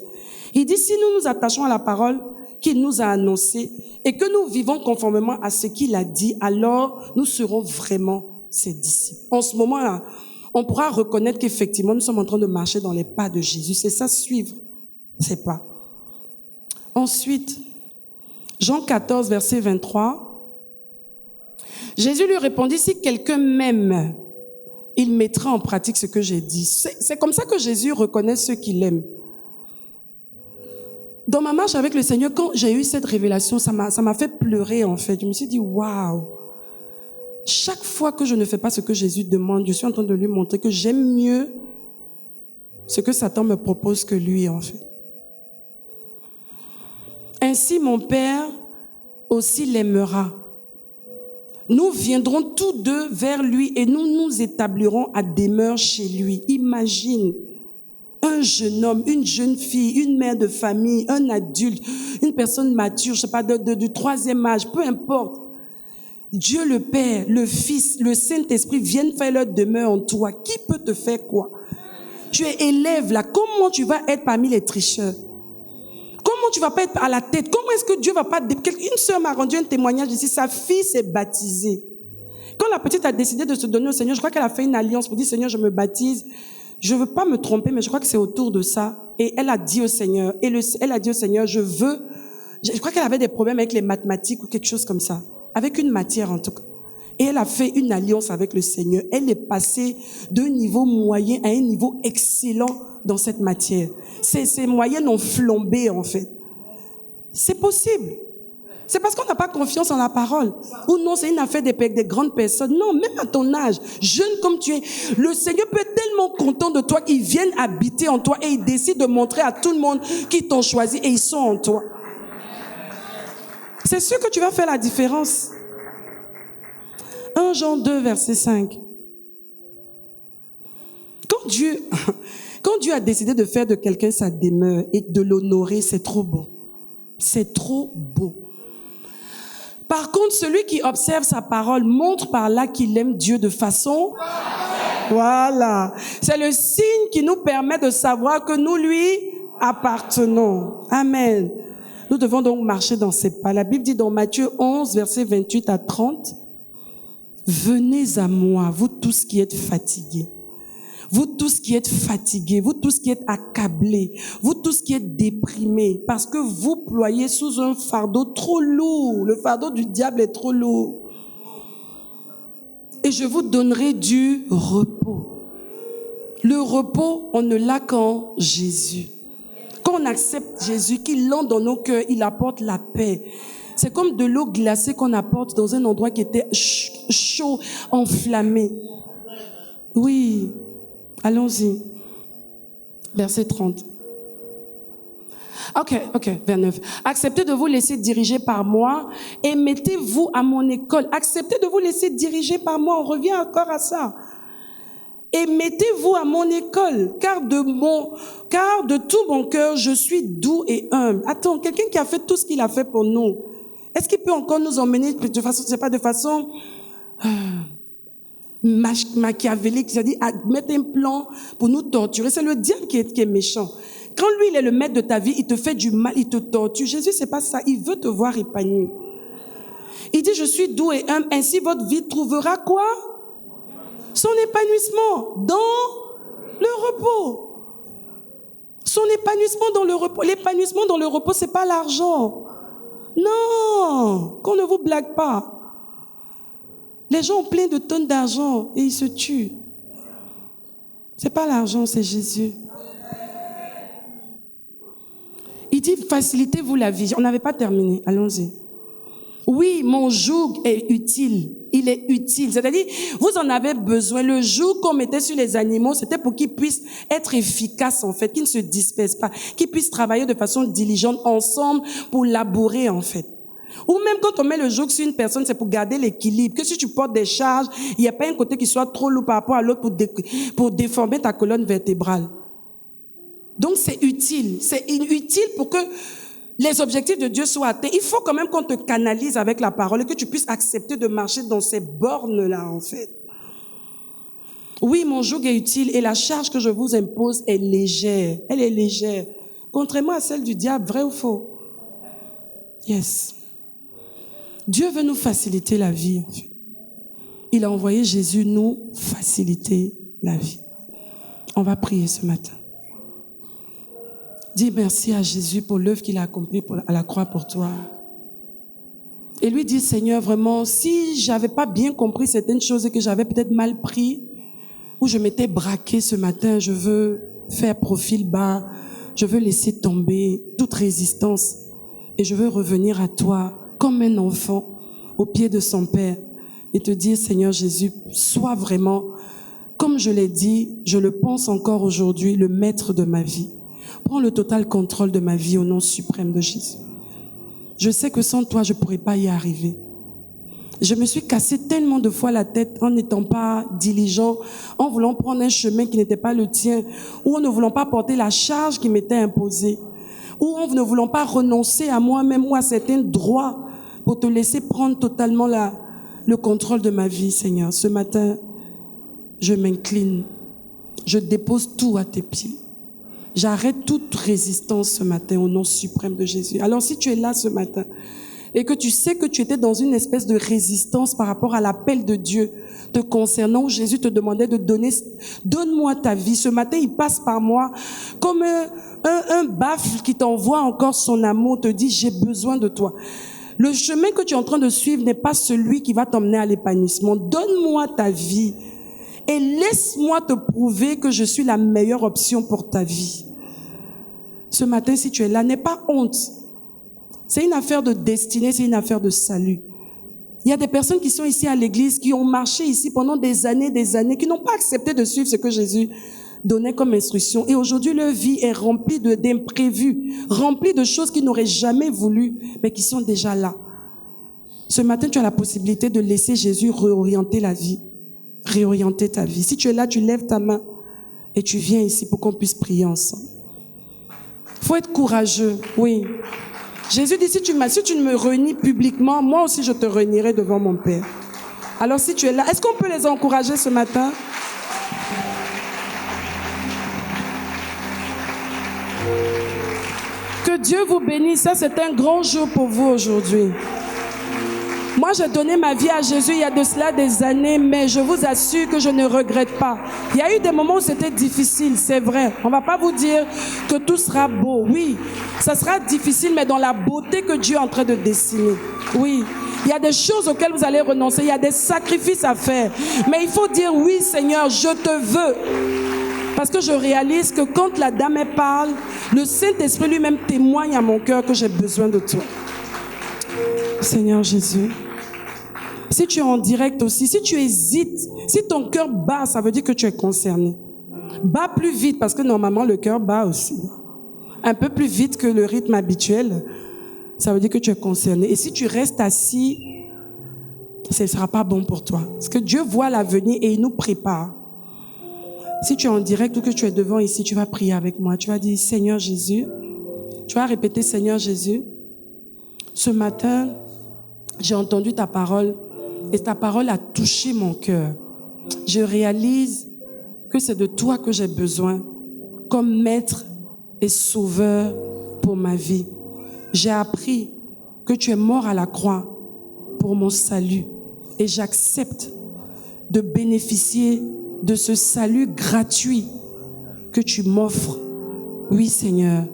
Il dit, si nous nous attachons à la parole qu'il nous a annoncée et que nous vivons conformément à ce qu'il a dit, alors nous serons vraiment ses disciples. En ce moment-là, on pourra reconnaître qu'effectivement, nous sommes en train de marcher dans les pas de Jésus. C'est ça, suivre ses pas. Ensuite, Jean 14, verset 23. Jésus lui répondit, si quelqu'un m'aime, il mettra en pratique ce que j'ai dit. C'est comme ça que Jésus reconnaît ceux qu'il aime. Dans ma marche avec le Seigneur, quand j'ai eu cette révélation, ça m'a fait pleurer en fait. Je me suis dit, waouh! Chaque fois que je ne fais pas ce que Jésus demande, je suis en train de lui montrer que j'aime mieux ce que Satan me propose que lui en fait. Ainsi, mon Père aussi l'aimera. Nous viendrons tous deux vers lui et nous nous établirons à demeure chez lui. Imagine un jeune homme, une jeune fille, une mère de famille, un adulte, une personne mature, je sais pas, du troisième âge, peu importe. Dieu le Père, le Fils, le Saint-Esprit viennent faire leur demeure en toi. Qui peut te faire quoi? Tu es élève là. Comment tu vas être parmi les tricheurs? Comment tu vas pas être à la tête? Comment est-ce que Dieu va pas... Une sœur m'a rendu un témoignage ici. Sa fille s'est baptisée. Quand la petite a décidé de se donner au Seigneur, je crois qu'elle a fait une alliance pour dire, Seigneur, je me baptise. Je veux pas me tromper, mais je crois que c'est autour de ça. Et elle a dit au Seigneur, elle a dit au Seigneur, je crois qu'elle avait des problèmes avec les mathématiques ou quelque chose comme ça. Avec une matière en tout cas. Et elle a fait une alliance avec le Seigneur. Elle est passée d'un niveau moyen à un niveau excellent dans cette matière. Ses moyennes ont flambé en fait. C'est possible. C'est parce qu'on n'a pas confiance en la parole. Ou non, c'est une affaire des grandes personnes. Non, même à ton âge, jeune comme tu es, le Seigneur peut être tellement content de toi qu'il vienne habiter en toi et il décide de montrer à tout le monde qu'ils t'ont choisi et ils sont en toi. C'est sûr que tu vas faire la différence. 1 Jean 2, verset 5. Quand Dieu a décidé de faire de quelqu'un sa demeure et de l'honorer, c'est trop beau. C'est trop beau. Par contre, celui qui observe sa parole montre par là qu'il aime Dieu de façon... Voilà. C'est le signe qui nous permet de savoir que nous lui appartenons. Amen. Nous devons donc marcher dans ses pas. La Bible dit dans Matthieu 11, versets 28 à 30, « Venez à moi, vous tous qui êtes fatigués. Vous tous qui êtes fatigués, vous tous qui êtes accablés, vous tous qui êtes déprimés, parce que vous ployez sous un fardeau trop lourd. Le fardeau du diable est trop lourd. Et je vous donnerai du repos. » Le repos, on ne l'a qu'en Jésus. Quand on accepte Jésus, qu'il entre dans nos cœurs, il apporte la paix. C'est comme de l'eau glacée qu'on apporte dans un endroit qui était chaud, enflammé. Oui, allons-y. Verset 30. Ok, vers 9. Acceptez de vous laisser diriger par moi et mettez-vous à mon école. Acceptez de vous laisser diriger par moi. On revient encore à ça. Et mettez-vous à mon école, car de tout mon cœur, je suis doux et humble. Attends, quelqu'un qui a fait tout ce qu'il a fait pour nous, est-ce qu'il peut encore nous emmener de façon, c'est pas de façon machiavélique, c'est-à-dire à mettre un plan pour nous torturer? C'est le diable qui est méchant. Quand lui, il est le maître de ta vie, il te fait du mal, il te torture. Jésus, c'est pas ça. Il veut te voir épanoui. Il dit, je suis doux et humble, ainsi votre vie trouvera quoi? Son épanouissement dans le repos. Son épanouissement dans le repos. L'épanouissement dans le repos, c'est pas l'argent. Non, qu'on ne vous blague pas. Les gens ont plein de tonnes d'argent et ils se tuent. C'est pas l'argent, c'est Jésus. Il dit, facilitez-vous la vie. On n'avait pas terminé, allons-y. Oui, mon joug est utile. Il est utile. C'est-à-dire, vous en avez besoin. Le joug qu'on mettait sur les animaux, c'était pour qu'ils puissent être efficaces, en fait, qu'ils ne se dispersent pas, qu'ils puissent travailler de façon diligente ensemble pour labourer, en fait. Ou même quand on met le joug sur une personne, c'est pour garder l'équilibre. Que si tu portes des charges, il n'y a pas un côté qui soit trop lourd par rapport à l'autre pour déformer ta colonne vertébrale. Donc c'est utile. C'est utile pour que les objectifs de Dieu soient atteints. Il faut quand même qu'on te canalise avec la parole et que tu puisses accepter de marcher dans ces bornes-là, en fait. Oui, mon joug est utile et la charge que je vous impose est légère. Elle est légère. Contrairement à celle du diable, vrai ou faux? Yes. Dieu veut nous faciliter la vie, en fait. Il a envoyé Jésus nous faciliter la vie. On va prier ce matin. Dis merci à Jésus pour l'œuvre qu'il a accomplie à la croix pour toi. Et lui dit, Seigneur, vraiment, si j'avais pas bien compris certaines choses et que j'avais peut-être mal pris, ou je m'étais braqué ce matin, je veux faire profil bas, je veux laisser tomber toute résistance et je veux revenir à toi comme un enfant au pied de son Père et te dire, Seigneur Jésus, sois vraiment, comme je l'ai dit, je le pense encore aujourd'hui, le maître de ma vie. Prends le total contrôle de ma vie au nom suprême de Jésus. Je sais que sans toi, je ne pourrais pas y arriver. Je me suis cassé tellement de fois la tête en n'étant pas diligent, en voulant prendre un chemin qui n'était pas le tien, ou en ne voulant pas porter la charge qui m'était imposée, ou en ne voulant pas renoncer à moi-même ou à certains droits pour te laisser prendre totalement le contrôle de ma vie, Seigneur. Ce matin, je m'incline, je dépose tout à tes pieds. J'arrête toute résistance ce matin au nom suprême de Jésus. Alors si tu es là ce matin et que tu sais que tu étais dans une espèce de résistance par rapport à l'appel de Dieu te concernant, où Jésus te demandait de donne-moi ta vie. Ce matin, il passe par moi comme un baffle qui t'envoie encore son amour, te dit j'ai besoin de toi. Le chemin que tu es en train de suivre n'est pas celui qui va t'emmener à l'épanouissement. Donne-moi ta vie et laisse-moi te prouver que je suis la meilleure option pour ta vie. Ce matin, si tu es là, n'aie pas honte. C'est une affaire de destinée, c'est une affaire de salut. Il y a des personnes qui sont ici à l'église, qui ont marché ici pendant des années, qui n'ont pas accepté de suivre ce que Jésus donnait comme instruction. Et aujourd'hui, leur vie est remplie d'imprévus, remplie de choses qu'ils n'auraient jamais voulu, mais qui sont déjà là. Ce matin, tu as la possibilité de laisser Jésus réorienter la vie, réorienter ta vie. Si tu es là, tu lèves ta main et tu viens ici pour qu'on puisse prier ensemble. Il faut être courageux, oui. Jésus dit, si tu ne me réunis publiquement, moi aussi je te réunirai devant mon Père. Alors si tu es là, est-ce qu'on peut les encourager ce matin? Que Dieu vous bénisse. Ça, c'est un grand jour pour vous aujourd'hui. Moi, j'ai donné ma vie à Jésus il y a de cela des années, mais je vous assure que je ne regrette pas. Il y a eu des moments où c'était difficile, c'est vrai. On ne va pas vous dire que tout sera beau. Oui, ça sera difficile, mais dans la beauté que Dieu est en train de dessiner. Oui, il y a des choses auxquelles vous allez renoncer, il y a des sacrifices à faire. Mais il faut dire, oui Seigneur, je te veux. Parce que je réalise que quand la dame parle, le Saint-Esprit lui-même témoigne à mon cœur que j'ai besoin de toi. Seigneur Jésus, si tu es en direct aussi, si tu hésites, si ton cœur bat, ça veut dire que tu es concerné. Bat plus vite, parce que normalement le cœur bat aussi. Un peu plus vite que le rythme habituel, ça veut dire que tu es concerné. Et si tu restes assis, ce ne sera pas bon pour toi. Parce que Dieu voit l'avenir et il nous prépare. Si tu es en direct ou que tu es devant ici, tu vas prier avec moi. Tu vas dire, Seigneur Jésus, tu vas répéter, Seigneur Jésus, ce matin, j'ai entendu ta parole et ta parole a touché mon cœur. Je réalise que c'est de toi que j'ai besoin comme maître et sauveur pour ma vie. J'ai appris que tu es mort à la croix pour mon salut et j'accepte de bénéficier de ce salut gratuit que tu m'offres. Oui, Seigneur,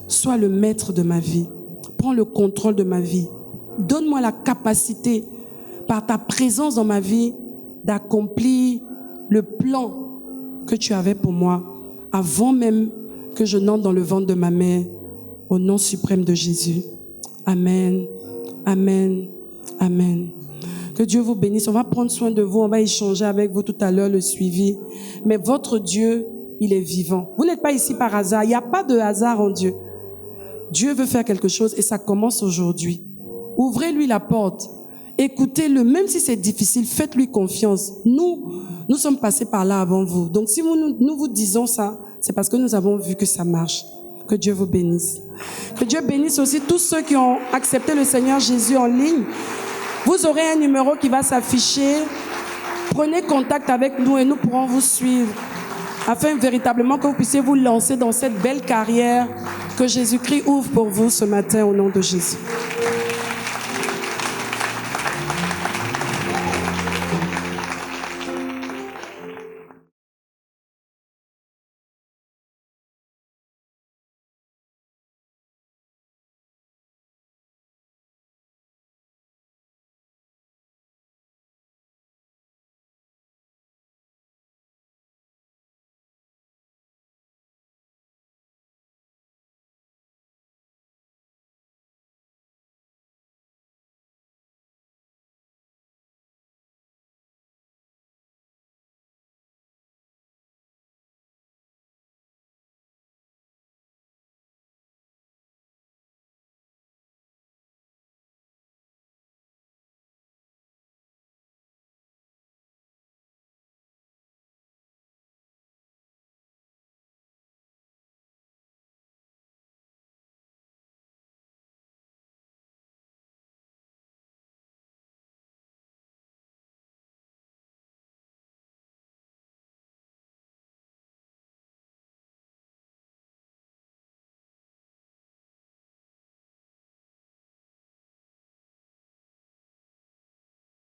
sois le maître de ma vie. Prends le contrôle de ma vie. Donne-moi la capacité, par ta présence dans ma vie, d'accomplir le plan que tu avais pour moi avant même que je n'entre dans le ventre de ma mère, au nom suprême de Jésus. Amen, amen, amen. Que Dieu vous bénisse. On va prendre soin de vous, on va échanger avec vous tout à l'heure le suivi. Mais votre Dieu, il est vivant. Vous n'êtes pas ici par hasard. Il n'y a pas de hasard en Dieu. Dieu veut faire quelque chose et ça commence aujourd'hui. Ouvrez-lui la porte. Écoutez-le, même si c'est difficile, faites-lui confiance. Nous sommes passés par là avant vous. Donc si nous vous disons ça, c'est parce que nous avons vu que ça marche. Que Dieu vous bénisse. Que Dieu bénisse aussi tous ceux qui ont accepté le Seigneur Jésus en ligne. Vous aurez un numéro qui va s'afficher. Prenez contact avec nous et nous pourrons vous suivre afin véritablement que vous puissiez vous lancer dans cette belle carrière que Jésus-Christ ouvre pour vous ce matin au nom de Jésus.